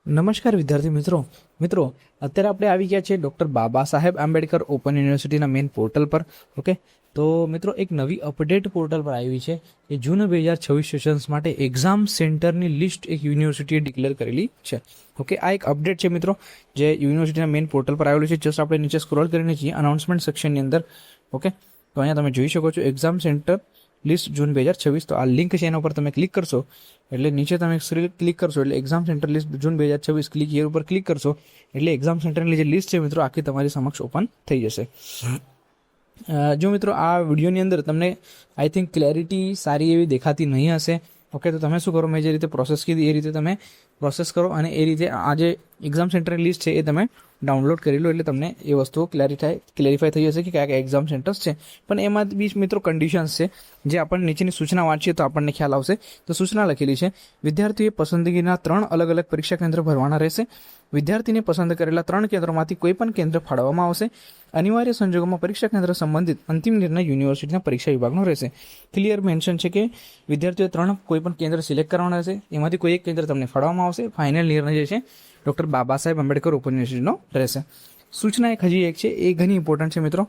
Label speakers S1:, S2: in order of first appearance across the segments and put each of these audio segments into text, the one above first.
S1: નમસ્કાર વિદ્યાર્થી મિત્રો અત્યારે આપણે આવી ગયા છે ડૉક્ટર બાબા સાહેબ આંબેડકર ઓપન યુનિવર્સિટીના મેઇન પોર્ટલ પર. ઓકે, તો મિત્રો એક નવી અપડેટ પોર્ટલ પર આવી છે કે જૂન 2026 સેશન્સ માટે એક્ઝામ સેન્ટરની લિસ્ટ એક યુનિવર્સિટીએ ડિક્લેર કરેલી છે. ઓકે, આ એક અપડેટ છે મિત્રો જે યુનિવર્સિટીના મેઇન પોર્ટલ પર આવેલું છે. જસ્ટ આપણે નીચે સ્ક્રોલ કરીને છીએ અનાઉન્સમેન્ટ સેક્શનની અંદર. ઓકે, તો અહીંયા તમે જોઈ શકો છો એક્ઝામ સેન્ટર લિસ્ટ જૂન 2026. તો આ લિંક છે એના ઉપર તમે ક્લિક કરશો એટલે નીચે તમે ક્લિક કરશો એટલે exam centre list June 2026 click here ઉપર ક્લિક કરશો એટલે એક્ઝામ સેન્ટરની જે લિસ્ટ છે મિત્રો આખી તમારી સમક્ષ ઓપન થઈ જશે. જો મિત્રો આ વિડીયોની અંદર તમને આઈ થિંક ક્લેરિટી સારી એવી દેખાતી નહીં હશે. ઓકે, તો તમે શું કરો, મેં જે રીતે પ્રોસેસ કીધી એ રીતે તમે પ્રોસેસ કરો અને એ રીતે આ જે એક્ઝામ સેન્ટરની લિસ્ટ છે એ તમે ડાઉનલોડ કરી લો એટલે તમને એ વસ્તુઓ ક્લેરિફાય થઈ જશે કે કયા કયા એક્ઝામ સેન્ટર્સ છે. પણ એમાં બી મિત્રો કન્ડિશન્સ છે જે આપણને નીચેની સૂચના વાંચીએ તો આપણને ખ્યાલ આવશે. તો સૂચના લખેલી છે, વિદ્યાર્થીએ પસંદગીના 3 અલગ અલગ પરીક્ષા કેન્દ્ર ભરવાના રહેશે. વિદ્યાર્થીને પસંદ કરેલા 3 કેન્દ્રોમાંથી કોઈ પણ કેન્દ્ર ફાળવવામાં આવશે. અનિવાર્ય સંજોગોમાં પરીક્ષા કેન્દ્ર સંબંધિત અંતિમ નિર્ણય યુનિવર્સિટીના પરીક્ષા વિભાગનો રહેશે. ક્લિયર મેન્શન છે કે વિદ્યાર્થીઓએ 3 કોઈ પણ કેન્દ્ર સિલેક્ટ કરવાના રહેશે, એમાંથી કોઈ એક કેન્દ્ર તમને ફાળવવામાં આવશે. ફાઇનલ નિર્ણય જે છે ડૉક્ટર બાબા સાહેબ આંબેડકર ઓપન યુનિવર્સિટીનો રહેશે. સૂચના હજી એક છે, એ ઘણી ઇમ્પોર્ટન્ટ છે મિત્રો.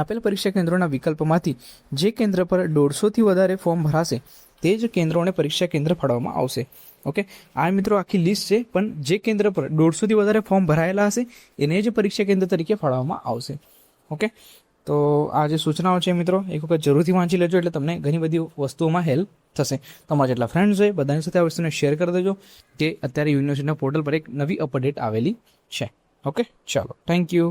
S1: આપેલ પરીક્ષા કેન્દ્રોના વિકલ્પમાંથી જે કેન્દ્ર પર 150થી વધારે ફોર્મ ભરાશે તે જ કેન્દ્રોને પરીક્ષા કેન્દ્ર ફાળવવામાં આવશે. ઓકે, આ મિત્રો આખી લિસ્ટ છે, પણ જે કેન્દ્ર પર 150થી વધારે ફોર્મ ભરાયેલા હશે એને જ પરીક્ષા કેન્દ્ર તરીકે ફાળવવામાં આવશે. ઓકે, તો આ જે સૂચનાઓ છે મિત્રો એક વખત જરૂરથી વાંચી લેજો એટલે તમને ઘણી બધી વસ્તુઓમાં હેલ્પ થશે. તમારા જેટલા ફ્રેન્ડ્સ હોય બધાની સાથે આ વસ્તુને શેર કરી દેજો કે અત્યારે યુનિવર્સિટીના પોર્ટલ પર એક નવી અપડેટ આવેલી છે. ઓકે, ચાલો, થેન્ક યુ.